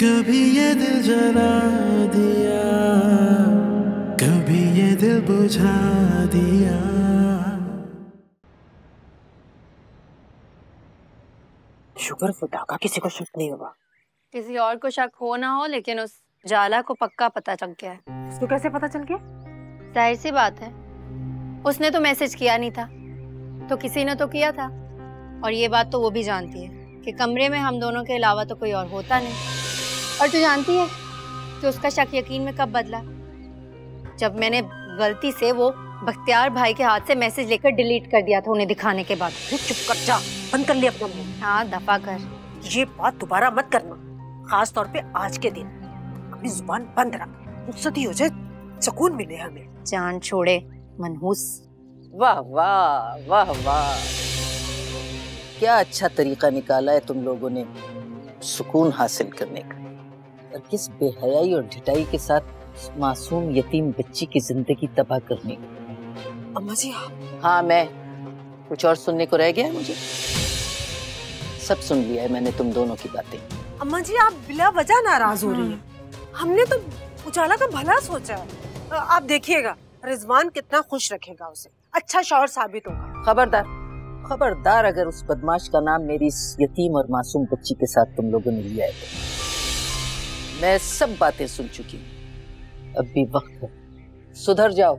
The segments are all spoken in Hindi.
कभी ये दिल जला दिया, कभी ये दिल बुझा दिया। शुक्र फटाका किसी को शक नहीं हुआ। किसी और को शक हो ना हो, लेकिन उस जाला को पक्का पता चल गया है। उसको कैसे पता चल गया? जाहिर सी बात है, उसने तो मैसेज किया नहीं था, तो किसी ने तो किया था। और ये बात तो वो भी जानती है कि कमरे में हम दोनों के अलावा तो कोई और होता नहीं। और तू जानती है कि उसका शक यकीन में कब बदला? जब मैंने गलती से वो बख्तियार भाई के हाथ से मैसेज लेकर डिलीट कर दिया था उन्हें दिखाने के बाद। चुप कर जा, बंद कर लिया अपना मुंह। हाँ, दफा कर। ये बात दोबारा मत करना, खास तौर पे आज के दिन। अपनी जुबान बंद रख, रुखसती हो जाए, सुकून मिले हमें। जान छोड़े मनहूस। वाह वाह वाह वाह, क्या अच्छा तरीका निकाला है तुम लोगों ने सुकून हासिल करने का, और किस बेहयाई और ढिठाई के साथ मासूम यतीम बच्ची की जिंदगी तबाह करने का। अम्मा जी आप? हाँ, मैं कुछ और सुनने को रह गया है मुझे? सब सुन लिया है मैंने तुम दोनों की बातें। अम्मा जी आप बिला वजह नाराज हो रही हैं। हमने तो उजाला का भला सोचा है। आप देखिएगा रिजवान कितना खुश रखेगा उसे, अच्छा शौहर साबित होगा। खबरदार खबरदार, अगर उस बदमाश का नाम मेरी इस यतीम और मासूम बच्ची के साथ तुम लोगों ने लिया है तो। मैं सब बातें सुन चुकी हूँ, अब भी वक्त है, सुधर जाओ।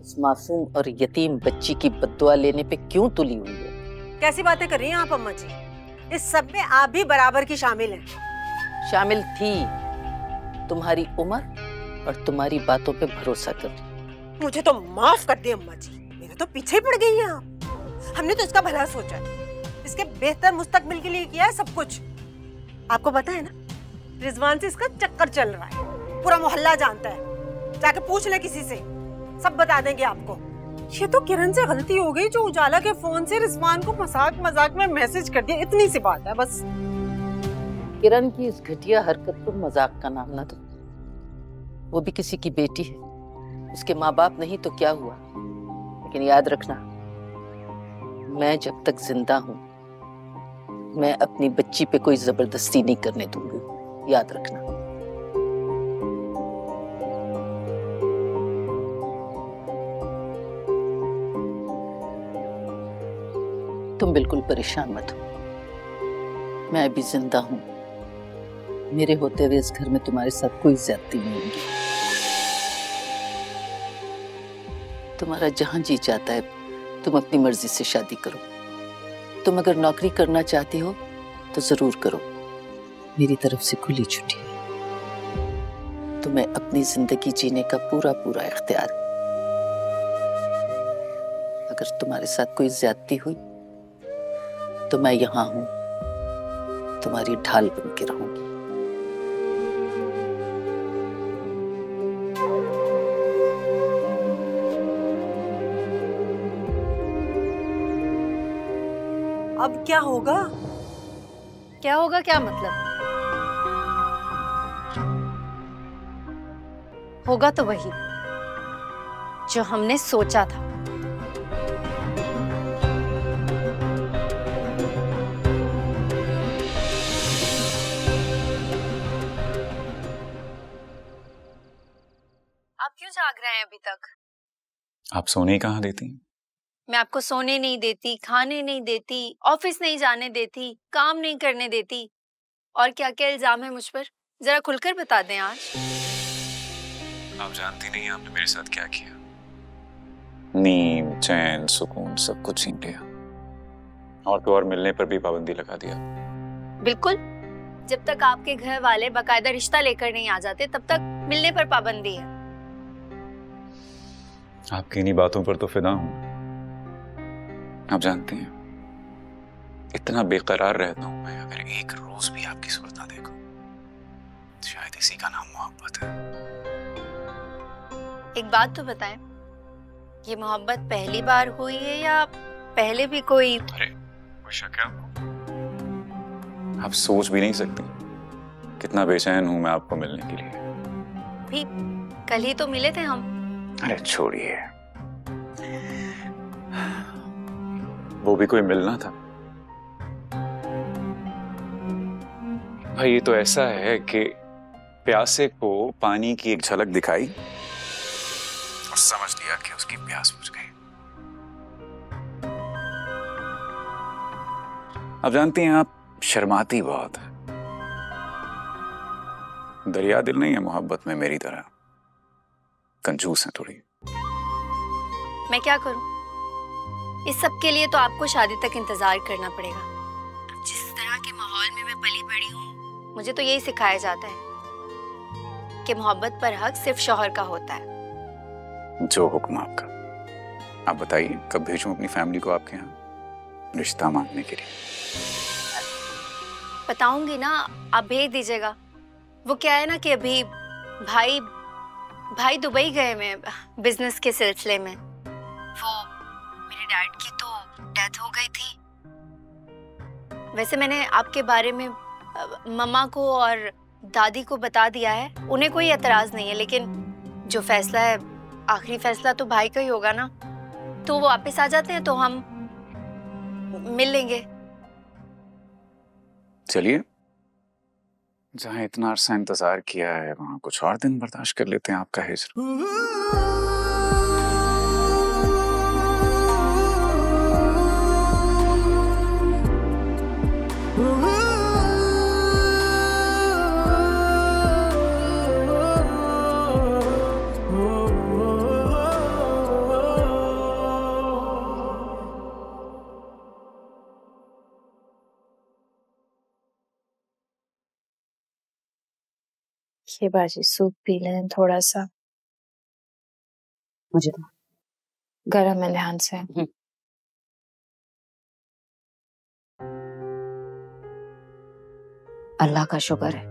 उस मासूम और यतीम बच्ची की बद्दुआ लेने पे क्यों तुली हुई हो? कैसी बातें कर रही हैं आप अम्मा जी? इस सब में आप भी बराबर की शामिल हैं। शामिल थी, तुम्हारी उम्र और तुम्हारी बातों पे भरोसा कर। मुझे तो माफ कर दे अम्मा जी, मेरे तो पीछे ही पड़ गई हैं आप। हमने तो इसका भला सोचा है, इसके बेहतर मुस्तकबिल के लिए किया है सब कुछ। आपको पता है ना, रिजवान से इसका चक्कर चल रहा है, पूरा मोहल्ला जानता है। जाके पूछ ले किसी से, सब बता देंगे आपको। ये तो किरण से गलती हो गई जो उजाला के फोन से रिजवान को मजाक मजाक में मैसेज कर दिया, इतनी सी बात है बस। किरण की इस घटिया हरकत को मजाक का नाम ना दो, वो भी किसी की बेटी है, उसके माँ बाप नहीं तो क्या हुआ। लेकिन याद रखना, मैं जब तक जिंदा हूं मैं अपनी बच्ची पे कोई जबरदस्ती नहीं करने दूंगी, याद रखना। तुम बिल्कुल परेशान मत हो, मैं अभी जिंदा हूं, मेरे होते हुए इस घर में तुम्हारे साथ कोई ज्यादती नहीं होगी। तुम्हारा जहां जी चाहता है तुम अपनी मर्जी से शादी करो। तुम अगर नौकरी करना चाहती हो तो जरूर करो, मेरी तरफ से खुली छुट्टी है। तुम्हें अपनी जिंदगी जीने का पूरा पूरा इख्तियार। अगर तुम्हारे साथ कोई ज्यादती हुई तो मैं यहाँ हूं, तुम्हारी ढाल बन के रहूंगी। अब क्या होगा? क्या होगा? क्या मतलब? होगा तो वही जो हमने सोचा था। आप क्यों जाग रहे हैं अभी तक? आप सोने कहाँ देती हैं? मैं आपको सोने नहीं देती, खाने नहीं देती, ऑफिस नहीं जाने देती, काम नहीं करने देती, और क्या क्या इल्जाम है मुझ पर? जरा खुलकर बता दें आज। आप जानती नहीं आपने मेरे साथ क्या किया। नींद, चैन, सुकून सब कुछ छीन लिया, और तो और मिलने पर भी पाबंदी लगा दिया। बिल्कुल, जब तक आपके घर वाले बाकायदा रिश्ता लेकर नहीं आ जाते तब तक मिलने पर पाबंदी है। आपकी इन्हीं बातों पर तो फिदा हूं। आप जानती हैं इतना बेकरार रहता हूं मैं, अगर एक रोज भी आपकी सूरत ना देखूं, शायद इसी का नाम मोहब्बत है। एक बात तो बताएं, ये मोहब्बत पहली बार हुई है या पहले भी कोई? अरे कोई शक है आपको? आप सोच भी नहीं सकती कितना बेचैन हूं मैं आपको मिलने के लिए। भी कल ही तो मिले थे हम। अरे छोड़िए, वो भी कोई मिलना था। भाई ये तो ऐसा है कि प्यासे को पानी की एक झलक दिखाई और समझ लिया कि उसकी प्यास बुझ गई। अब जानती हैं आप, शर्माती बहुत है, दरिया दिल नहीं है मोहब्बत में मेरी तरह, कंजूस है थोड़ी। मैं क्या करूं? इस सब के लिए तो आपको शादी तक इंतजार करना पड़ेगा। जिस तरह के माहौल में मैं पली बड़ी हूँ, मुझे तो यही सिखाया जाता है कि मोहब्बत पर हक सिर्फ शौहर का होता है। जो हुक्म आपका। आप बताइए कब भेजूं अपनी फैमिली को आपके यहाँ रिश्ता मांगने के लिए? बताऊंगी ना, आप भेज दीजिएगा। वो क्या है ना कि अभी भाई दुबई गए में बिजनेस के सिलसिले में। वो मेरे डैड की तो डेथ हो गई थी। वैसे मैंने आपके बारे में मम्मा को और दादी को बता दिया है, उन्हें कोई एतराज नहीं है, लेकिन जो फैसला है, आखिरी फैसला तो भाई का ही होगा ना। तो वो वापस आ जाते हैं तो हम मिल लेंगे। चलिए, जहां इतना अरसा इंतजार किया है वहां कुछ और दिन बर्दाश्त कर लेते हैं आपका हिजर। ये बाजी सूप पी लें थोड़ा सा। मुझे तो गरम है ध्यान से। अल्लाह का शुक्र है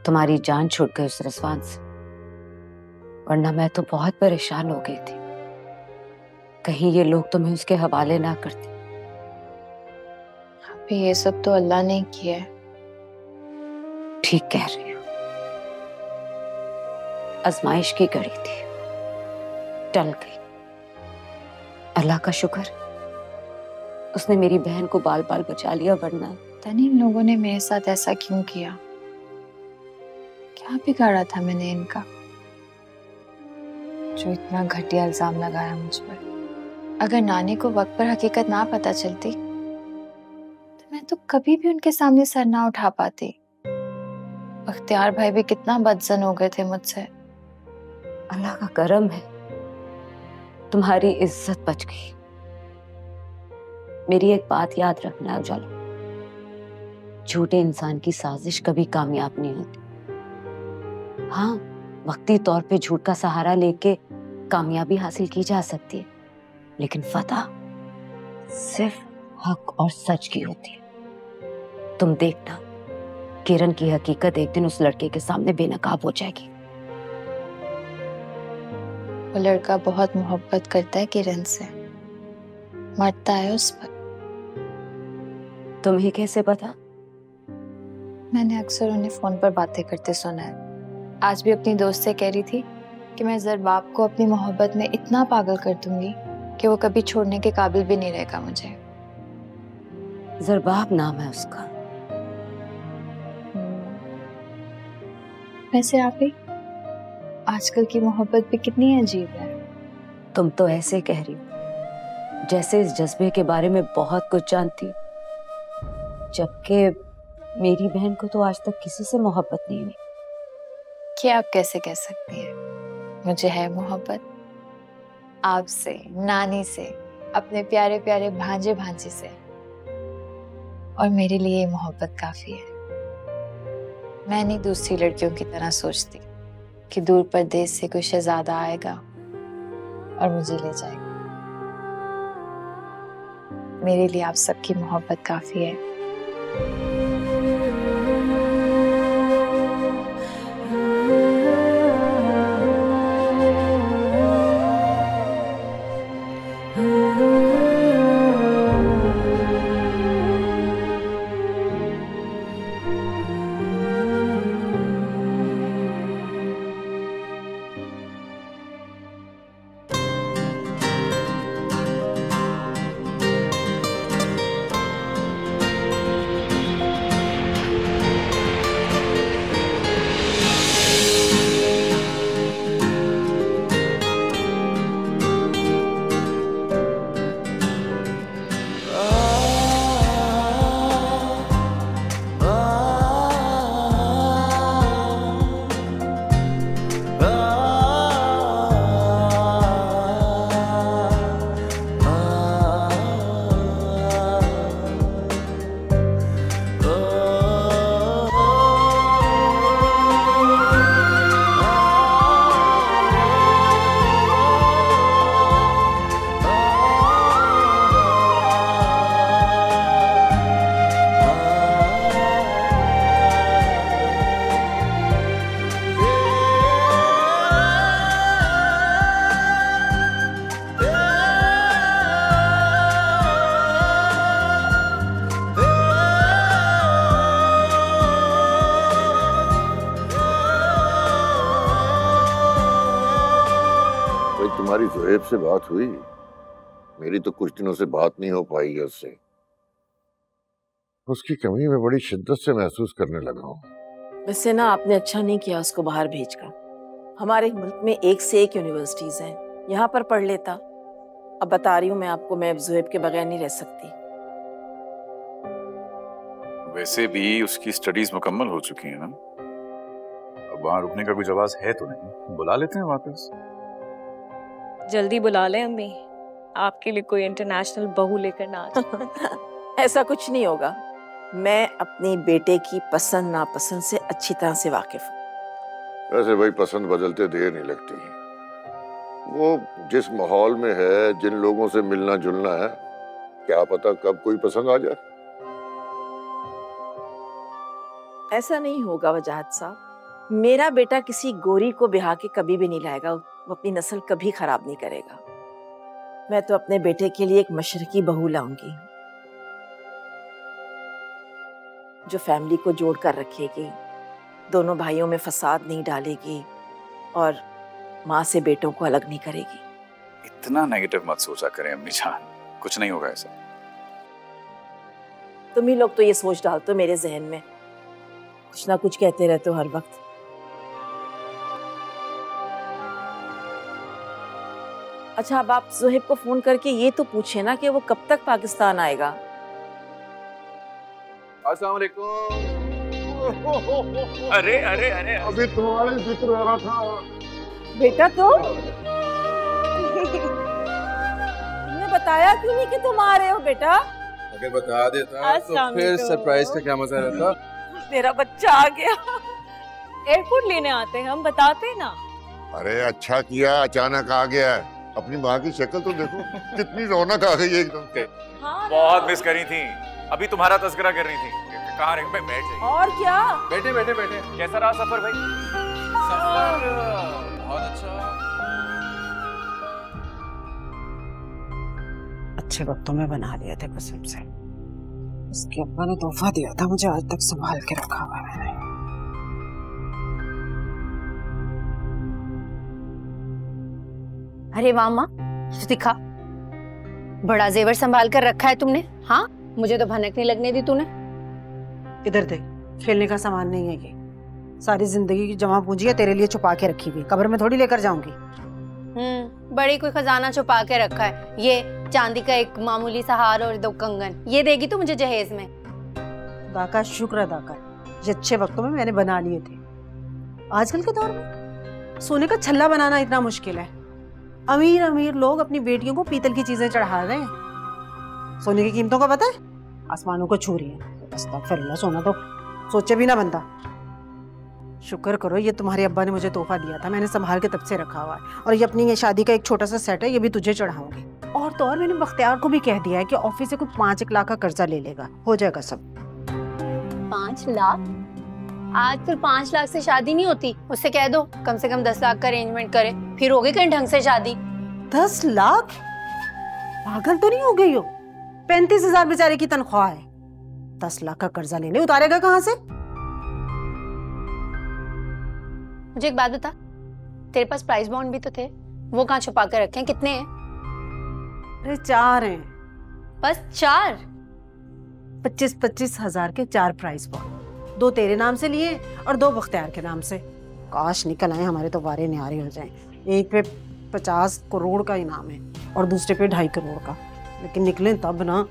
तुम्हारी जान छूट गई उस रिजवान से, वरना मैं तो बहुत परेशान हो गई थी। कहीं ये लोग तुम्हें उसके हवाले ना करते। अभी ये सब तो अल्लाह ने किया है। ठीक कह रही हो, आजमाइश की घड़ी थी, टल गई। अल्लाह का शुक्र उसने मेरी बहन को बाल बाल बचा लिया, वरना पता नहीं इन लोगों ने मेरे साथ ऐसा क्यों किया। क्या बिगाड़ा था मैंने इनका जो इतना घटिया इल्जाम लगाया मुझ पर। अगर नानी को वक्त पर हकीकत ना पता चलती तो मैं तो कभी भी उनके सामने सर ना उठा पाती। बख्तियार भाई भी कितना बदजन हो गए थे मुझसे। अल्लाह का करम है तुम्हारी इज्जत बच गई। मेरी एक बात याद रखना उजाला, झूठे इंसान की साजिश कभी कामयाब नहीं होती। हाँ, वक्ती तौर पे झूठ का सहारा लेके कामयाबी हासिल की जा सकती है, लेकिन फतह सिर्फ हक और सच की होती है। तुम देखना, किरण की हकीकत एक दिन उस लड़के के सामने बेनकाब हो जाएगी। वो लड़का बहुत मोहब्बत करता है किरण से, मरता है उस पर। तुम्हें कैसे पता? मैंने अक्सर उन्हें फोन पर बातें करते सुना है। आज भी अपनी दोस्त से कह रही थी कि मैं ज़रबाब को अपनी मोहब्बत में इतना पागल कर दूंगी कि वो कभी छोड़ने के काबिल भी नहीं रहेगा मुझे। ज़रबाब नाम है उसका। वैसे आप ही आजकल की मोहब्बत भी कितनी अजीब है। तुम तो ऐसे कह रही हो जैसे इस जज्बे के बारे में बहुत कुछ जानती हो, जबकि मेरी बहन को तो आज तक किसी से मोहब्बत नहीं हुई। क्या आप कैसे कह सकती हैं? मुझे है मोहब्बत आपसे, नानी से, अपने प्यारे प्यारे भांजे भांजी से, और मेरे लिए ये मोहब्बत काफी है। मैं नहीं दूसरी लड़कियों की तरह सोचती कि दूर परदेश से कोई शहजादा आएगा और मुझे ले जाएगा। मेरे लिए आप सबकी मोहब्बत काफी है। तुम्हारी ज़ुहैब से बात हुई? मेरी तो कुछ दिनों से बात नहीं हो पाई है उससे। उसकी कमी मैं बड़ी शिद्दत से महसूस करने लगा हूँ। वैसे ना आपने अच्छा नहीं किया उसको बाहर भेजकर। हमारे मुल्क में एक से एक यूनिवर्सिटीज हैं, यहाँ पर पढ़ लेता। अब बता रही हूँ मैं आपको, मैं ज़ुहैब के बगैर नहीं रह सकती। वैसे भी उसकी स्टडीज मुकम्मल हो चुकी है ना, अब वहां रुकने का कोई जवाब है तो नहीं, बुला लेते हैं वापस। जल्दी बुला लें अम्मी, आपके लिए कोई इंटरनेशनल बहू लेकर ना आ जाए। ऐसा कुछ नहीं होगा। मैं अपने बेटे की पसंद नापसंद से अच्छी तरह से वाकिफ हूँ। वैसे भाई पसंद बदलते देर नहीं लगती। वो जिस माहौल में है, जिन लोगों से मिलना जुलना है, क्या पता कब कोई पसंद आ जाए। ऐसा नहीं होगा वजाहत साहब। मेरा बेटा किसी गोरी को ब्याह के कभी भी नहीं लाएगा। वो अपनी नस्ल कभी खराब नहीं करेगा। मैं तो अपने बेटे के लिए एक मशरकी बहू लाऊंगी जो फैमिली को जोड़ कर रखेगी, दोनों भाइयों में फसाद नहीं डालेगी और माँ से बेटों को अलग नहीं करेगी। इतना नेगेटिव मत सोचा करें अम्मी जान, कुछ नहीं होगा ऐसा। तुम ही लोग तो ये सोच डालते हो मेरे जहन में, कुछ ना कुछ कहते रहते हो हर वक्त। अच्छा, अब आप ज़ुहैब को फोन करके ये तो पूछे ना कि वो कब तक पाकिस्तान आएगा। अस्सलाम वालेकुम। अरे अरे अरे अभी तुम्हारे जिक्र हो रहा था। बेटा तुमने बताया क्यों नहीं कि तुम आ रहे हो बेटा? अगर बता देता तो फिर सरप्राइज का क्या मजा रहता। मेरा बच्चा आ गया। एयरपोर्ट लेने आते हैं हम, बताते ना। अरे अच्छा किया अचानक आ गया। अपनी माँ की शक्ल तो देखो, कितनी रौनक आ गई है एकदम से। हाँ, बहुत मिस करी थी, अभी तुम्हारा तज़किरा कर रही थी। कहाँ रख पे बैठ जाइए। और क्या? बैठे बैठे बैठे। कैसा रहा सफर भाई? सफर बहुत अच्छा। अच्छे वक्तों में बना लिया था कसम से। उसके अब्बा ने तोहफा दिया था मुझे, आज तक संभाल के रखा हुआ है मैंने। अरे वाह माँ, दिखा, बड़ा जेवर संभाल कर रखा है तुमने। हाँ, मुझे तो भनक नहीं लगने दी तूने। इधर देख, खेलने का सामान नहीं है ये। सारी जिंदगी की जमा पूंजी है तेरे लिए छुपा के रखी हुई, कब्र में थोड़ी लेकर जाऊंगी। बड़ी कोई खजाना छुपा के रखा है। ये चांदी का एक मामूली सा हार और 2 कंगन, ये देगी तू मुझे जहेज में? खुदा का शुक्र अदा कर, ये अच्छे वक्तों में मैंने बना लिए थे। आजकल के दौर में सोने का छल्ला बनाना इतना मुश्किल है। अमीर अमीर लोग अपनी बेटियों को पीतल की चीजें चढ़ा रहे हैं। सोने की कीमतों का पता है? आसमानों को छू रही है। अस्तगफिरुल्लाह, सोना तो सोचे भी ना बनता। शुक्र करो ये तुम्हारे अब्बा ने मुझे तोहफा दिया था, मैंने संभाल के तब से रखा हुआ है। और ये अपनी ये शादी का एक छोटा सा सेट है, ये भी तुझे चढ़ाऊंगी। और तो और मैंने बख्तियार को भी कह दिया है कि ऑफिस से कुछ 5-1 लाख का कर्जा ले लेगा, हो जाएगा सब। 5 लाख? आज तो 5 लाख से शादी नहीं होती। उससे कह दो कम से कम 10 लाख का अरेंजमेंट करे, फिर होगी कहीं ढंग से शादी। 10 लाख? पागल तो नहीं हो गई हो? 35,000 बेचारे की तनख्वाह है, 10 लाख का कर्जा लेने उतारेगा कहाँ से? मुझे एक बात बता, तेरे पास प्राइस बॉन्ड भी तो थे, वो कहाँ छुपा कर रखे हैं? कितने हैं? अरे 4 हैं। बस 4? 25-25 हजार के 4 प्राइस बॉन्ड, 2 तेरे नाम से लिए और 2 बख्तियार के नाम से। काश निकल आए, हमारे तो वारे न्यारे हो जाएं। एक पे 50 करोड़ का इनाम है और दूसरे पे 2.5 करोड़ का, लेकिन निकले तब ना।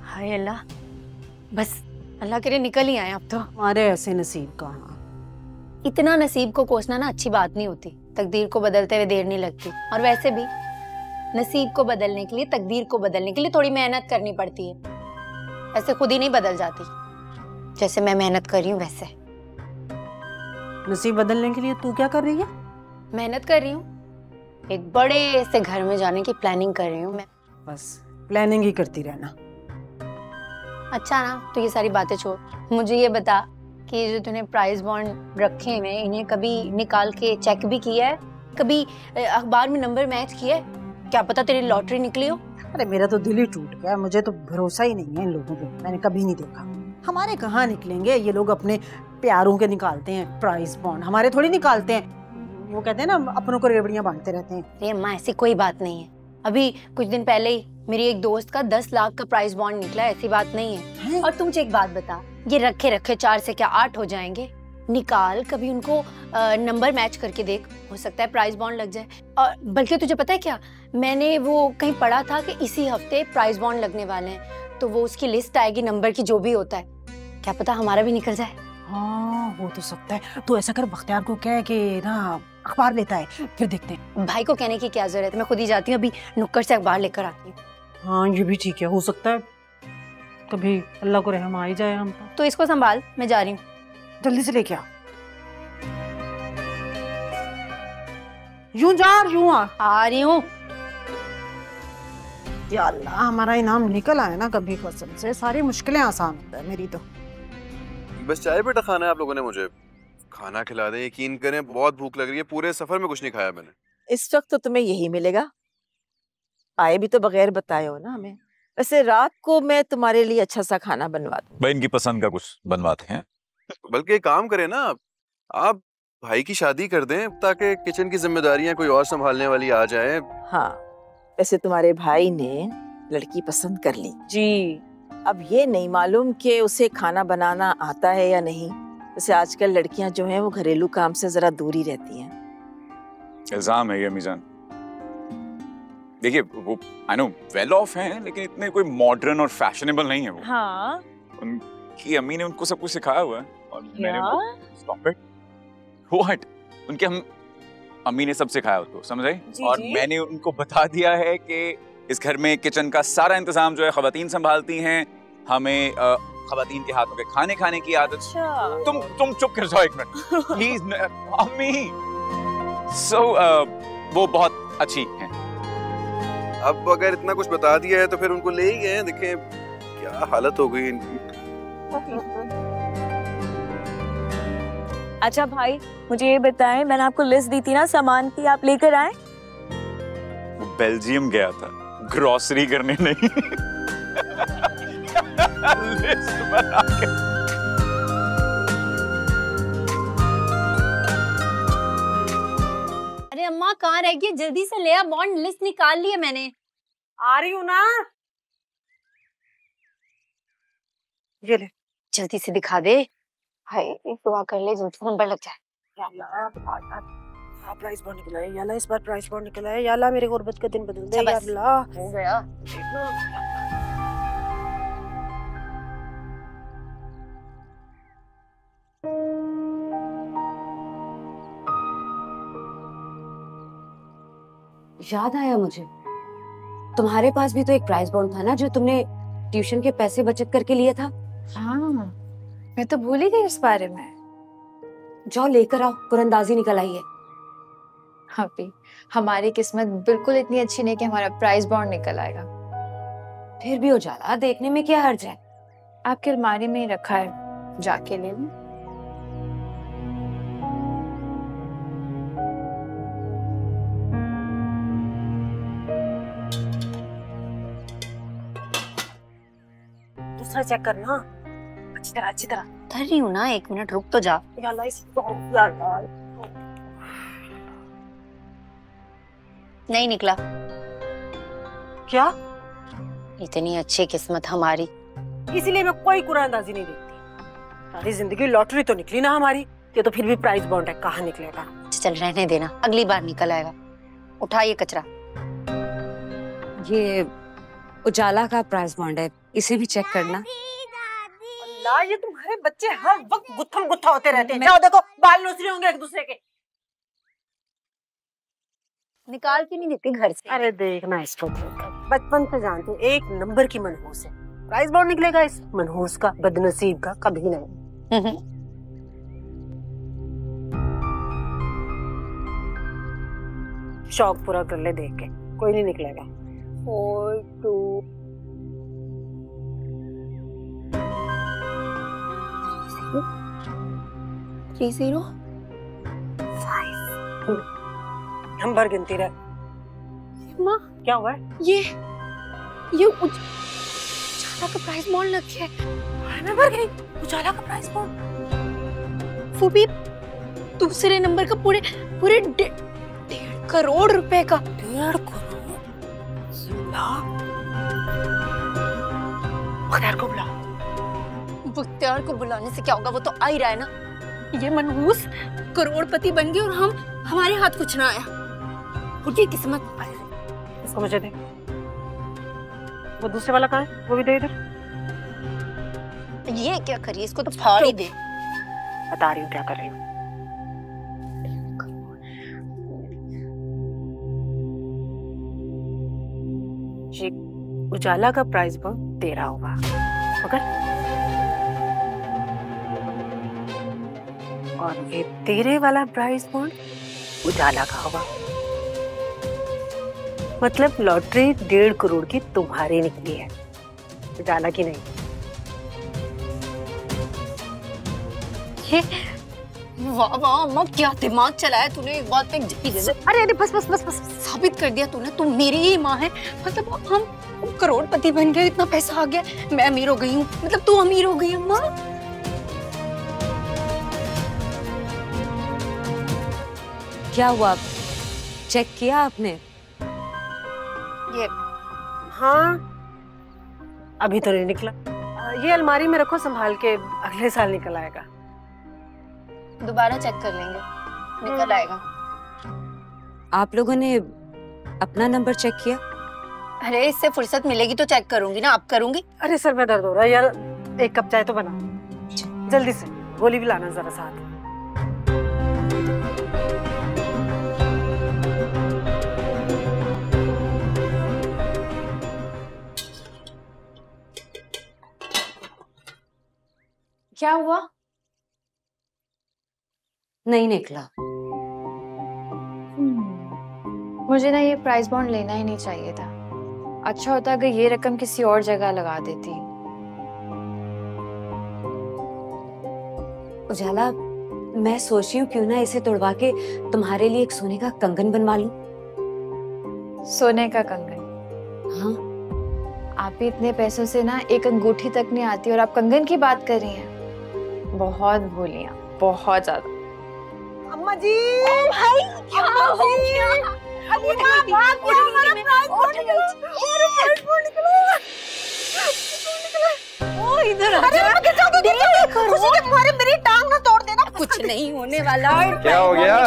हाय अल्लाह, बस अल्लाह करे निकल ही आए अब तो। हमारे ऐसे नसीब कहाँ। इतना नसीब को कोसना ना अच्छी बात नहीं होती। तकदीर को बदलते हुए देर नहीं लगती। और वैसे भी नसीब को बदलने के लिए, तकदीर को बदलने के लिए थोड़ी मेहनत करनी पड़ती है। ऐसे खुद ही नहीं बदल जाती। जैसे मैं मेहनत कर रही हूँ वैसे। नसीब बदलने के लिए तू क्या कर रही है? मेहनत कर रही हूँ, एक बड़े से घर में जाने की प्लानिंग कर रही हूँ मैं। बस प्लानिंग ही करती रहना। अच्छा ना, तो ये सारी बातें छोड़, मुझे ये बता कि जो तूने प्राइस बॉन्ड रखे हैं, इन्हें कभी निकाल के चेक भी किया है? कभी अखबार में नंबर मैच किया है? क्या पता तेरी लॉटरी निकली हो। अरे मेरा तो दिल ही टूट गया, मुझे तो भरोसा ही नहीं है इन लोगों पे। मैंने कभी नहीं देखा। हमारे कहाँ निकलेंगे? ये लोग अपने प्यारों के निकालते हैं प्राइस बॉन्ड, हमारे थोड़ी निकालते हैं। वो कहते हैं ना अपनों को रेवड़ियां बांटते रहते हैं। अरे अम्मा ऐसी कोई बात नहीं है। अभी कुछ दिन पहले ही मेरी एक दोस्त का 10 लाख का प्राइस बॉन्ड निकला, ऐसी बात नहीं है। और तुम मुझे एक बात बता, ये रखे रखे 4 से क्या 8 हो जाएंगे? निकाल कभी उनको नंबर मैच करके देख, हो सकता है प्राइस बॉन्ड लग जाए। और बल्कि तुझे पता है क्या, मैंने वो कहीं पढ़ा था कि इसी हफ्ते प्राइस बॉन्ड लगने वाले हैं, तो वो उसकी लिस्ट आएगी नंबर की, जो भी होता है, क्या पता हमारा भी निकल जाए। हाँ हो तो सकता है। तो ऐसा कर, बख्तियार को कह के ना अखबार लेता है, फिर देखते हैं। भाई को कहने की क्या जरूरत है, मैं खुद ही जाती हूँ, अभी नुक्कड़ से अखबार लेकर आती हूँ। हाँ ये भी ठीक है, हो सकता है कभी अल्लाह को रहम आ ही जाए हम पर। तो इसको संभाल, मैं जा रही हूँ। जल्दी से लेके आ। यूं जा यूं आ रही हूँ। या अल्लाह, हमारा इनाम निकल आया ना कभी कसम से, सारी मुश्किलें आसान होता है मेरी तो। बस चाय बेटा खाना है आप लोगों ने, मुझे खाना खिला दें। यकीन करें बहुत भूख लग रही है, पूरे सफर में कुछ नहीं खाया मैंने। इस वक्त तो तुम्हें यही मिलेगा, आए भी तो बगैर बताए हो ना हमें। वैसे रात को मैं तुम्हारे लिए अच्छा सा खाना बनवा दूं। भाई इनकी पसंद का कुछ बनवाते हैं। बल्कि एक काम करें ना, आप भाई की शादी कर दें ताकि किचन की जिम्मेदारियां कोई और संभालने वाली आ जाए। हाँ वैसे तुम्हारे भाई ने लड़की पसंद कर ली जी। अब ये नहीं मालूम कि उसे खाना बनाना आता है या नहीं। वैसे आजकल लड़कियां जो हैं वो घरेलू काम से जरा दूर ही रहती हैं। इल्जाम है ये मीजान। देखिए वो आई नो वेल ऑफ हैं, लेकिन इतने कोई मॉडर्न और फैशनेबल नहीं है वो। हाँ उनकी अम्मी ने उनको सब कुछ सिखाया हुआ है और मैंने स्टॉप इट व्हाट उनके अम्मी ने सब सिखाया उसको, समझ आई? और मैंने उनको बता दिया है कि इस घर में किचन का सारा इंतजाम जो है खवातीन संभालती हैं, हमें खवातीन के हाथों के खाने खाने की आदत। तुम चुप कर जाओ एक मिनट प्लीज अम्मी। सो वो बहुत अच्छी हैं। अब अगर इतना कुछ बता दिया है तो फिर उनको ले ही गए। देखें क्या हालत हो गई इनकी। अच्छा भाई मुझे ये बताएं, मैंने आपको लिस्ट दी थी ना सामान की, आप लेकर आए? वो बेल्जियम गया था ग्रोसरी करने, नहीं लिस्ट बना के। अरे अम्मा कहाँ रह गई, जल्दी से ले आ, बॉन्ड लिस्ट निकाल ली है मैंने। आ रही हूँ ना, ये ले जल्दी से दिखा दे। हाय दुआ कर ले जल्दी नंबर लग जाए। या अल्लाह प्राइस बॉन्ड निकला है, या अल्लाह इस बार प्राइस बॉन्ड निकला है, या अल्लाह मेरे गुर्बत का दिन बदल दे, या अल्लाह। हो गया। याद आया मुझे, तुम्हारे पास भी तो एक प्राइस बॉन्ड था ना जो तुमने ट्यूशन के पैसे बचत करके लिया था। हाँ मैं तो भूल ही गई उस बारे में। जाओ लेकर आओ, कुरंदाजी निकल आई है। अभी हमारी किस्मत बिल्कुल इतनी अच्छी नहीं कि हमारा प्राइस बॉन्ड निकल आएगा। फिर भी उजाला देखने में क्या हर्ज है। आपकी अलमारी में ही रखा है, जाके ले लो। दूसरा चेक करना अच्छी तरह, अच्छी तरह। कर रही हूँ ना, 1 मिनट रुक तो जा। या अल्लाह नहीं निकला। क्या? इतनी अच्छी किस्मत हमारी, इसीलिए मैं कोई कुरानदाजी नहीं देखती। सारी जिंदगी लॉटरी तो निकली ना हमारी, ये तो फिर भी प्राइस बॉन्ड है, कहाँ निकलेगा। चल रहने देना, अगली बार निकल आएगा। उठा ये कचरा। ये उजाला का प्राइस बॉन्ड है, इसे भी चेक करना। अल्लाह ये तुम्हारे बच्चे हर वक्त गुत्थम गुत्था होते रहते हैं। जाओ देखो बाल नोच रहे होंगे एक दूसरे के। निकाल के नहीं देती घर से। अरे देखना इसको, बचपन से जानते हो एक नंबर की मनहूस है। प्राइस बॉन्ड निकलेगा इस मनहूस का, बदनसीब का कभी नहीं। शौक पूरा कर ले देख के, कोई नहीं निकलेगा। 4 2 3 0 5 नंबर गिनती रहे। माँ क्या हुआ है? ये उजाला का प्राइस बॉन्ड लग गया है। नंबर गिनी, उजाला का प्राइस बॉन्ड। फूफी दूसरे नंबर का पूरे पूरे 1.5 करोड़ रुपए का। 1.5 करोड़? मुख्तार को बुला। मुख्तार को बुलाने से क्या होगा, वो तो आ ही रहा है ना। ये मनहूस करोड़पति बन गए और हमारे हाथ कुछ ना आया। उनकी किस्मत। इसको मुझे दे। वो दूसरे वाला कहाँ है? वो भी दे इधर। ये क्या करिए, इसको तो फाड़ ही दे। बता रही हूँ क्या कर रही हूँ। ये उजाला का प्राइस बॉन्ड तेरा होगा, मगर और ये तेरे वाला प्राइस बॉन्ड उजाला का होगा। मतलब लॉटरी 1.5 करोड़ की तुम्हारी निकली है, उजाला की नहीं। ये वाह वाह अम्मा, क्या दिमाग चलाया तूने। एक बात पे जप्पी दे दे। अरे बस बस बस बस, साबित कर दिया तूने, तुम मेरी ही माँ है। मतलब हम करोड़पति बन गए, इतना पैसा आ गया, मैं अमीर हो गई हूँ, मतलब तू अमीर हो गई अम्मा। क्या हुआ, चेक किया आपने? ये हाँ, अभी तो नहीं निकला। ये अलमारी में रखो संभाल के, अगले साल निकल आएगा। दोबारा चेक कर लेंगे, निकल आएगा। आप लोगों ने अपना नंबर चेक किया? अरे इससे फुर्सत मिलेगी तो चेक करूंगी ना, अब करूंगी। अरे सर में दर्द हो रहा है यार, एक कप चाय तो बना जल्दी से। गोली भी लाना जरा साथ। क्या हुआ? नहीं निकला। मुझे ना ये प्राइस बॉन्ड लेना ही नहीं चाहिए था। अच्छा होता अगर ये रकम किसी और जगह लगा देती। उजाला, मैं सोच रही हूँ क्यों ना इसे तोड़वा के तुम्हारे लिए एक सोने का कंगन बनवा लूं। सोने का कंगन? हाँ। आप भी इतने पैसों से ना एक अंगूठी तक नहीं आती और आप कंगन की बात कर रही हैं। बहुत भूलिया, बहुत ज्यादा। अम्मा जी, भाई क्या हो गया? अरे भाग क्या, हमारा प्राइस बॉन्ड निकला। ओ इधर आ जा। खुशी के मारे मेरी टांग ना तोड़ देना। कुछ नहीं होने वाला। क्या हो गया?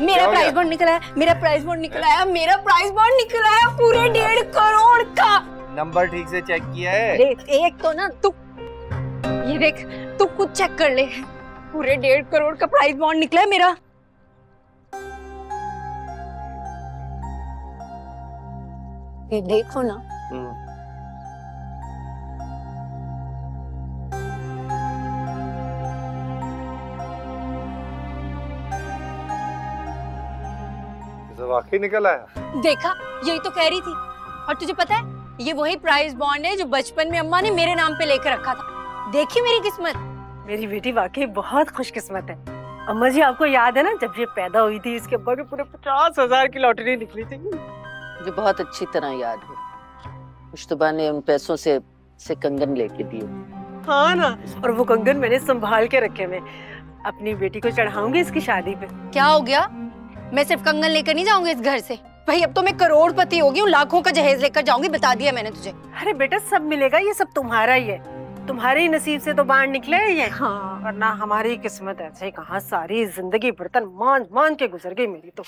मेरा प्राइस बॉन्ड निकला है, मेरा प्राइस बॉन्ड निकला है, मेरा प्राइस बॉन्ड निकला है पूरे 1.5 करोड़ का। नंबर ठीक से चेक किया है? अरे एक तो ना तू ये देख, तू खुद चेक कर ले, पूरे 1.5 करोड़ का प्राइस बॉन्ड निकला है मेरा। ये देखो ना। वाकई निकल आया? देखा, यही तो कह रही थी। और तुझे पता है, ये वही प्राइस बॉन्ड है जो बचपन में अम्मा ने मेरे नाम पे लेकर रखा था। देखी मेरी किस्मत। मेरी बेटी वाकई बहुत खुशकिस्मत है। अम्मा जी, आपको याद है ना जब ये पैदा हुई थी, इसके ऊपर पूरे 50,000 की लॉटरी निकली थी। मुझे बहुत अच्छी तरह याद है। मुश्तबा ने उन पैसों से कंगन लेके दिए। हाँ ना, और वो कंगन मैंने संभाल के रखे मैं अपनी बेटी को चढ़ाऊंगी इसकी शादी पे। क्या हो गया? मैं सिर्फ कंगन लेकर नहीं जाऊंगी इस घर से भाई, अब तो मैं करोड़पति हो गई हूँ, लाखों का जहेज लेकर जाऊंगी, बता दिया मैंने तुझे। अरे बेटा, सब मिलेगा, ये सब तुम्हारा ही है, तुम्हारे ही नसीब से तो बाहर निकले ये। हाँ, वरना हमारी किस्मत ऐसे कहाँ, सारी जिंदगी बर्तन मान मान के गुजर गई मेरी तो।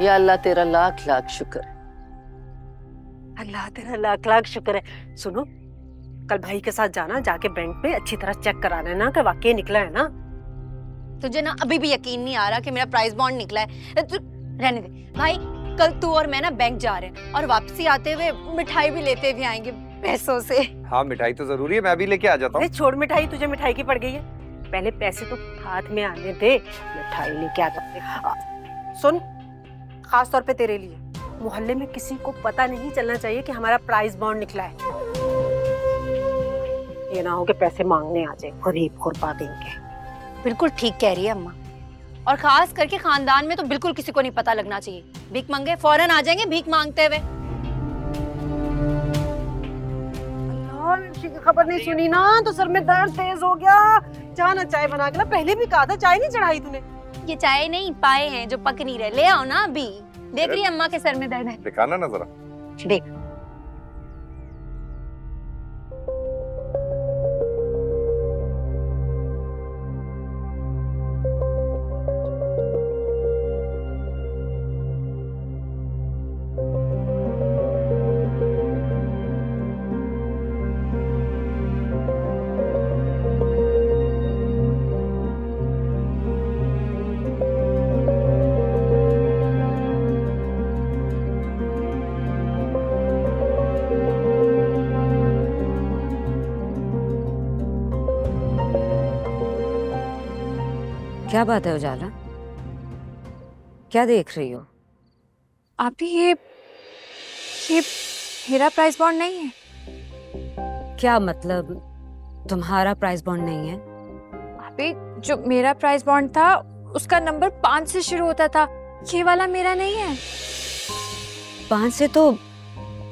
या अल्लाह तेरा लाख लाख शुक्र। अल्लाह तेरा लाख लाख शुक्र है। सुनो, कल भाई के साथ जाना, जाके बैंक पे अच्छी तरह चेक कराना है ना कि वाकई निकला है ना। तुझे ना अभी भी यकीन नहीं आ रहा कि मेरा प्राइस बॉन्ड निकला है। रहने दे भाई, कल तू और मैं ना बैंक जा रहे हैं और वापसी आते हुए मिठाई भी लेते हुए आएंगे पैसों से। हाँ, मिठाई तो जरूरी है, मैं भी लेके आ जाता हूँ। छोड़ मिठाई, तुझे मिठाई की पड़ गई है, पहले पैसे तो हाथ में आने दे, मिठाई लेके आता है। सुन, खास तौर पे तेरे लिए, मोहल्ले में किसी को पता नहीं चलना चाहिए कि हमारा प्राइस बॉन्ड निकला है। ये ना हो कि पैसे मांगने आ जाए गरीब खुरपा देंगे। बिल्कुल ठीक कह रही है अम्मा, और खास करके खानदान में तो बिल्कुल किसी को नहीं पता लगना चाहिए। भीख मांगे फौरन आ जाएंगे भीख मांगते हुए। खबर नहीं सुनी ना तो सर में दर्द तेज हो गया। जाना चाय बना के ला, पहले भी कहा था, चाय नहीं चढ़ाई तूने। ये चाय नहीं पाए हैं जो पक नहीं रहे, ले आओ ना अभी। देख रही अम्मा के सर में दर्द है। दिखाना ना जरा। देख क्या बात है उजाला, क्या देख रही हो? आप ही ये मेरा प्राइस बॉन्ड नहीं है? क्या मतलब तुम्हारा प्राइस बॉन्ड नहीं है? आप ही जो मेरा प्राइस बॉन्ड था उसका नंबर 5 से शुरू होता था, ये वाला मेरा नहीं है। 5 से तो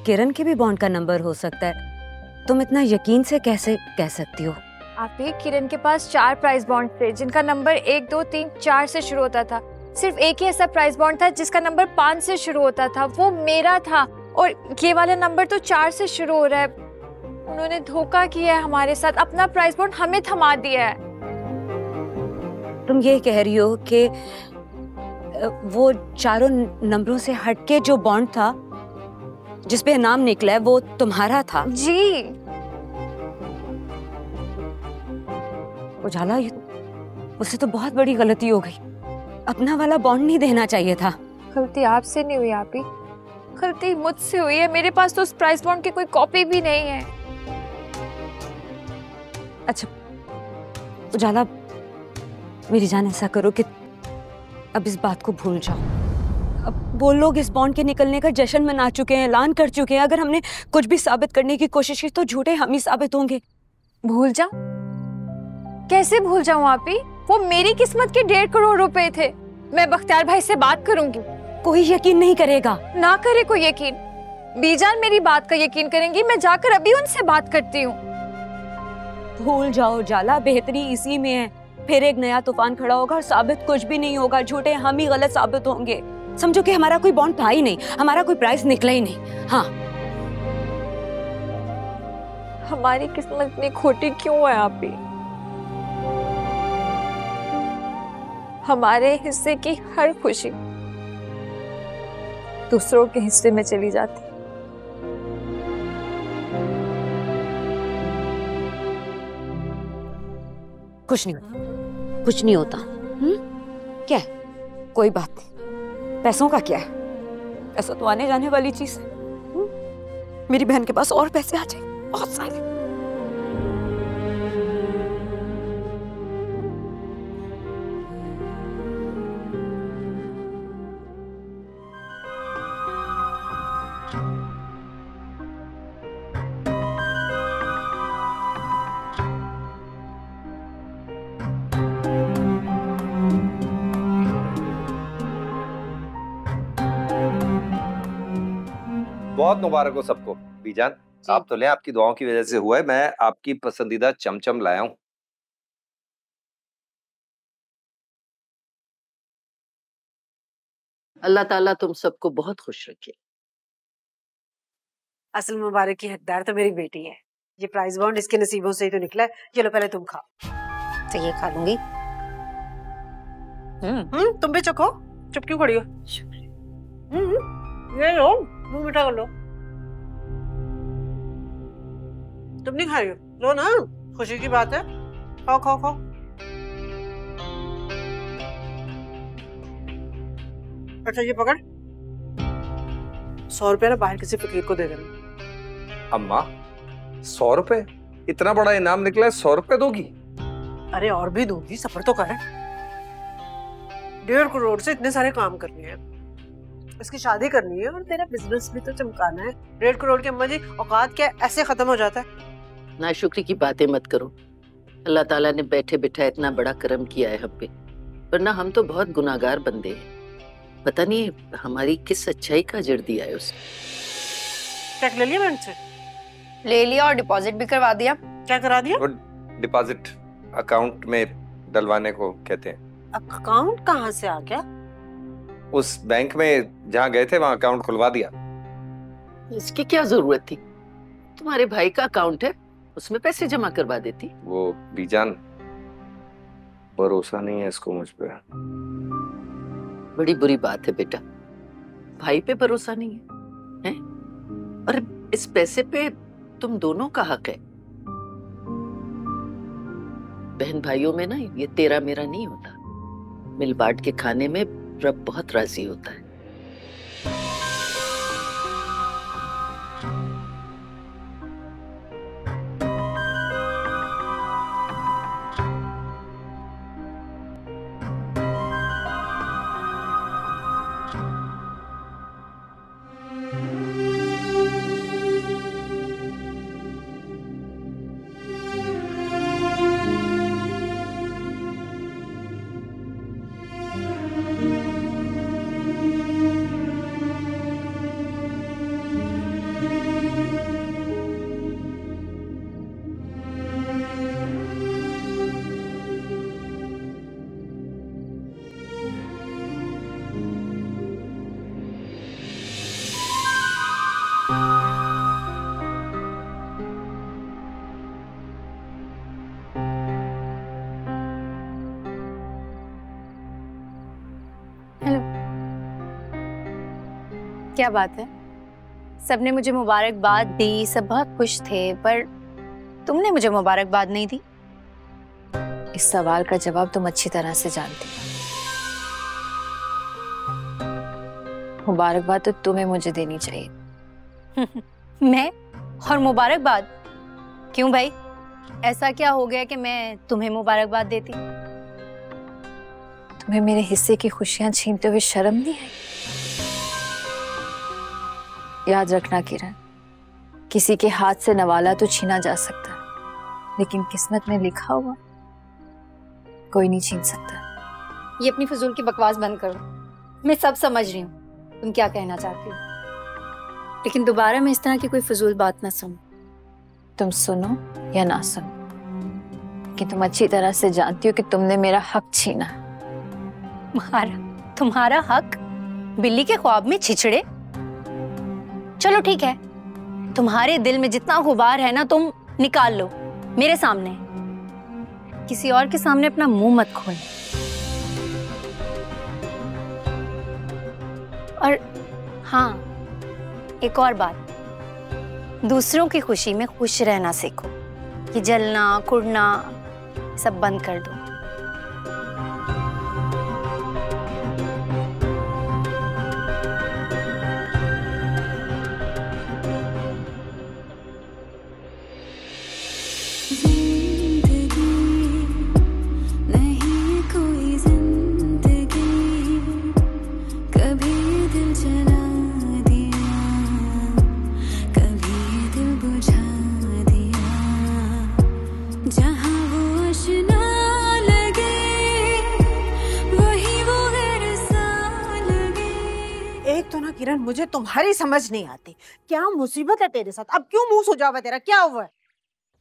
किरण के भी बॉन्ड का नंबर हो सकता है, तुम इतना यकीन से कैसे कह सकती हो? आप ही किरण के पास 4 प्राइस बॉन्ड थे जिनका नंबर 1, 2, 3, 4 से शुरू होता था। सिर्फ एक ही ऐसा प्राइस बॉन्ड था जिसका नंबर 5 से शुरू होता था, वो मेरा था। और ये वाला नंबर तो 4 से शुरू हो रहा है। उन्होंने धोखा किया है हमारे साथ, अपना प्राइस बॉन्ड हमें थमा दिया है। तुम ये कह रही हो कि वो चारों नंबरों से हटके जो बॉन्ड था जिसपे नाम निकला है वो तुम्हारा था? जी। उजाला, उससे तो बहुत बड़ी गलती हो गई। अपना वाला बॉन्ड नहीं देना चाहिए था। गलती आपसे नहीं हुई आप ही, गलती मुझसे हुई है। मेरे पास तो उस प्राइस बॉन्ड की कोई कॉपी भी नहीं है। अच्छा उजाला, मेरी जान ऐसा करो कि अब इस बात को भूल जाओ। अब वो लोग इस बॉन्ड के निकलने का जश्न मना चुके हैं, ऐलान कर चुके हैं। अगर हमने कुछ भी साबित करने की कोशिश की तो झूठे हम ही साबित होंगे। भूल जाऊं? कैसे भूल जाऊं आप ही? वो मेरी किस्मत के 1.5 करोड़ रुपए थे। मैं बख्तियार भाई से बात करूंगी। कोई यकीन नहीं करेगा। ना करे कोई यकीन, बीजान मेरी बात का यकीन करेंगी। मैं जाकर अभी उनसे बात करती हूँ। भूल जाओ जाला, बेहतरी इसी में है। फिर एक नया तूफान खड़ा होगा और साबित कुछ भी नहीं होगा। झूठे हम ही गलत साबित होंगे। समझो कि हमारा कोई बॉन्ड था ही नहीं, हमारा कोई प्राइस निकला ही नहीं। हाँ, हमारी किस्मत इतनी खोटी क्यों है आप ही? हमारे हिस्से की हर खुशी दूसरों के हिस्से में चली जाती। कुछ नहीं होता, कुछ नहीं होता। क्या है? कोई बात नहीं। पैसों का क्या है? पैसा तो आने जाने वाली चीज है। मेरी बहन के पास और पैसे आ जाए, बहुत सारे। बहुत मुबारक हो सबको। बीजान, आप तो लें, आपकी दुआओं की वजह से हुआ है। मैं आपकी पसंदीदा चमचम लाया हूं। अल्लाह ताला तुम सबको बहुत खुश रखे। असल मुबारक की हकदार तो मेरी बेटी है। ये प्राइस बॉन्ड इसके नसीबों से ही तो निकला है। चलो पहले तुम खाओ। तो ये खा लूंगी। तुम भी चखो। चुप क्यों खड़ी हो? ये लो, मुंह मीठा कर लो। तुम नहीं खा रही हो? लो ना, खुशी की बात है। खाओ खाओ खाओ। अच्छा ये पकड़, 100 रुपया ना बाहर किसी फकीर को दे देना। अम्मा, 100 रुपए? इतना बड़ा इनाम निकला है, 100 रुपए दोगी? अरे और भी दूंगी, सफर तो कर। 1.5 करोड़ से इतने सारे काम करने हैं। इसकी शादी करनी है और तेरा बिजनेस भी तो चमकाना है। 1.5 करोड़ की अम्मा जी औकात क्या ऐसे खत्म हो जाता है? नाशुक्री की बातें मत करो। अल्लाह ताला ने बैठे बिठा इतना बड़ा करम किया है हम पे, वरना हम तो बहुत गुनाहगार बंदे हैं। पता नहीं हमारी किस अच्छाई का अजर दिया है उसने। चेक ले लिया बैंक से? ले लिया और डिपॉजिट भी करवा दिया। क्या करा दिया? वो डिपॉजिट अकाउंट में डलवाने को कहते हैं। अकाउंट कहाँ से आ गया? उस बैंक में जहाँ गए थे वहां अकाउंट खुलवा दिया। इसकी क्या जरूरत थी? तुम्हारे भाई का अकाउंट है, उसमें पैसे जमा करवा देती। वो बीजान, भरोसा नहीं है इसको मुझ पे। बड़ी बुरी बात है बेटा, भाई पे भरोसा नहीं है? और इस पैसे पे तुम दोनों का हक है। बहन भाइयों में ना ये तेरा मेरा नहीं होता, मिल बांट के खाने में रब बहुत राजी होता है। क्या बात है? सबने मुझे मुबारकबाद दी, सब बहुत खुश थे, पर तुमने मुझे मुबारकबाद नहीं दी। इस सवाल का जवाब तुम अच्छी तरह से जानती हो। मुबारकबाद तो तुम्हें मुझे देनी चाहिए। मैं? और मुबारकबाद? क्यों भाई, ऐसा क्या हो गया कि मैं तुम्हें मुबारकबाद देती? तुम्हें मेरे हिस्से की खुशियां छीनते हुए शर्म नहीं आई? याद रखना किरण, किसी के हाथ से नवाला तो छीना जा सकता है, लेकिन किस्मत में लिखा हुआ कोई नहीं छीन सकता। ये अपनी फजूल की बकवास बंद करो। मैं सब समझ रही हूँ तुम क्या कहना चाहती हो, लेकिन दोबारा मैं इस तरह की कोई फजूल बात ना सुनो। तुम सुनो या ना सुनो, लेकिन तुम अच्छी तरह से जानती हो कि तुमने मेरा हक छीना। तुम्हारा हक? बिल्ली के ख्वाब में छिछड़े? चलो ठीक है, तुम्हारे दिल में जितना गुबार है ना, तुम निकाल लो मेरे सामने। किसी और के सामने अपना मुंह मत खोल। और हाँ, एक और बात, दूसरों की खुशी में खुश रहना सीखो। कि जलना कुड़ना सब बंद कर दो। किरण, मुझे तुम्हारी समझ नहीं आती। क्या मुसीबत है तेरे साथ? अब क्यों मुंह सुजा हुआ तेरा? क्या हुआ है?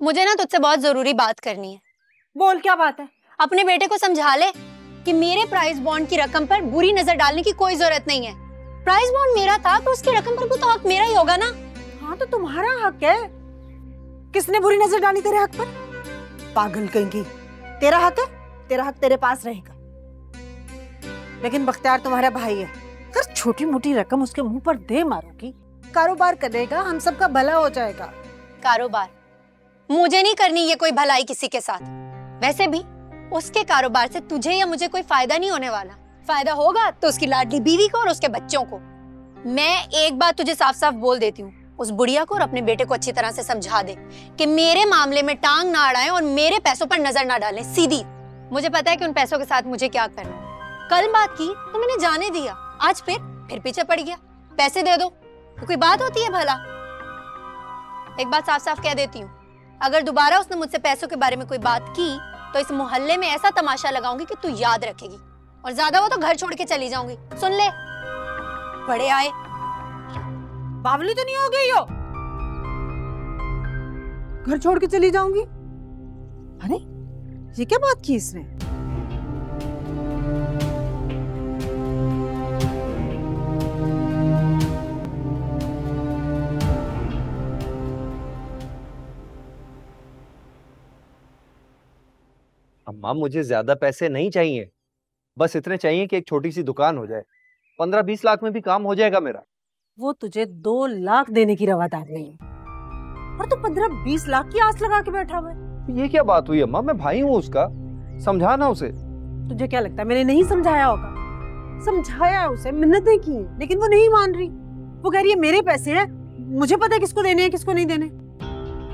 मुझे ना तुझसे बहुत जरूरी बात करनी है। बोल, क्या बात है? अपने बेटे को समझा ले कि मेरे प्राइस बॉन्ड की रकम पर बुरी नजर डालने की कोई जरूरत नहीं है। प्राइस बॉन्ड मेरा था तो उसकी रकम पर भी तो हक मेरा ही होगा ना। हाँ तो तुम्हारा हक है। किसने बुरी नजर डाली तेरे हक पर? पागल कहीं। तेरा हक है, तेरा हक तेरे पास रहेगा। लेकिन बख्तियार तुम्हारा भाई है, अगर छोटी मोटी रकम उसके मुंह पर दे मारोगी, कारोबार करेगा, हम सबका भला हो जाएगा। कारोबार? मुझे नहीं करनी ये कोई भलाई किसी के साथ। वैसे भी उसके कारोबार से तुझे या मुझे कोई फायदा नहीं होने वाला। फायदा होगा तो उसकी लाडली बीवी को और उसके बच्चों को। मैं एक बात तुझे साफ साफ बोल देती हूँ, उस बुढ़िया को और अपने बेटे को अच्छी तरह से समझा दे कि मेरे मामले में टांग ना अड़ाएं और मेरे पैसों पर नजर ना डालें। सीधी। मुझे पता है कि उन पैसों के साथ मुझे क्या करना है। कल बात की तो मैंने जाने दिया, आज फिर पीछे पड़ गया। पैसे दे दो तो कोई बात होती है भला? एक बात साफ साफ कह देती हूँ, अगर दोबारा उसने मुझसे पैसों के बारे में कोई बात की तो इस मोहल्ले में ऐसा तमाशा लगाऊंगी कि तू याद रखेगी, और ज्यादा वो तो घर छोड़ के चली जाऊंगी। सुन ले, बड़े आए। बावली तो नहीं हो गई हो? घर छोड़ के चली जाऊंगी? अरे ये क्या बात की इसने? माँ मुझे ज्यादा पैसे नहीं चाहिए, बस इतने चाहिए कि एक छोटी सी दुकान हो जाए। 15-20 लाख में भी काम हो जाएगा मेरा। वो तुझे 2 लाख देने की रवादारी नहीं है और तू 15-20 लाख की आस लगा के बैठा हुआ है। ये क्या बात हुई अम्मा, मैं भाई हूँ उसका, समझाना उसे। तुझे क्या लगता है मैंने नहीं समझाया होगा? समझाया उसे, मिन्नतें की हैं, लेकिन वो नहीं मान रही। वो कह रही है मेरे पैसे हैं, मुझे पता है किसको देने हैं किसको नहीं देने।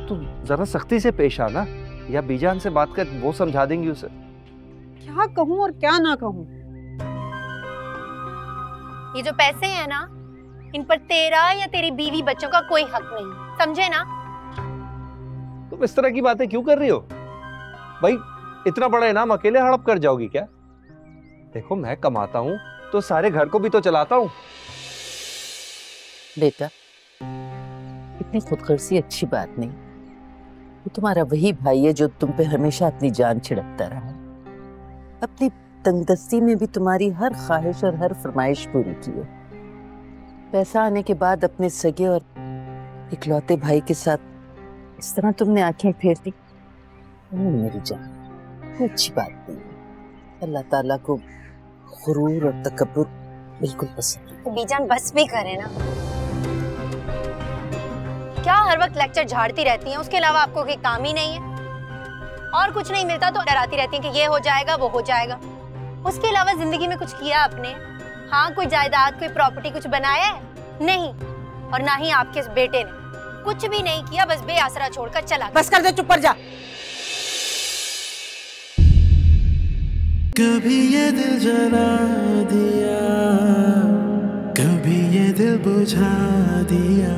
तू जरा सख्ती से पेश आना, या बीजान से बात कर, वो समझा देंगी उसे। क्या कहूँ और क्या ना कहूँ? ये जो पैसे हैं ना, इन पर तेरा या तेरी बीवी बच्चों का कोई हक नहीं, समझे ना? तुम इस तरह की बातें क्यों कर रही हो? भाई इतना बड़ा इनाम अकेले हड़प कर जाओगी क्या? देखो मैं कमाता हूँ तो सारे घर को भी तो चलाता हूँ। बेटा, इतनी खुदगर्जी अच्छी बात नहीं। वो तुम्हारा वही भाई है जो तुम पे हमेशा अपनी जान छिड़कता रहा है। अपनी तंगदस्ती में भी तुम्हारी हर ख्वाहिश और हर फरमाइश पूरी की है। पैसा आने के बाद अपने सगे और इकलौते भाई के साथ इस तरह तुमने आंखें फेर दी। मेरी जान, अच्छी बात नहीं है। अल्लाह ताला को गुरूर और तकब्बुर बिल्कुल पसंद है। तो बीजान बस भी करे ना, क्या हर वक्त लेक्चर झाड़ती रहती हैं? उसके अलावा आपको कोई काम ही नहीं है? और कुछ नहीं मिलता तो डराती रहती हैं कि ये हो जाएगा वो हो जाएगा। उसके अलावा जिंदगी में कुछ किया आपने? हाँ, कोई जायदाद कोई प्रॉपर्टी कुछ बनाया है? नहीं। और ना ही आपके इस बेटे ने कुछ भी नहीं किया, बस बेआसरा छोड़कर चला। बस कर दे, चुप कर जा। कभी ये दिल जला दिया, कभी ये दिल बुझा दिया।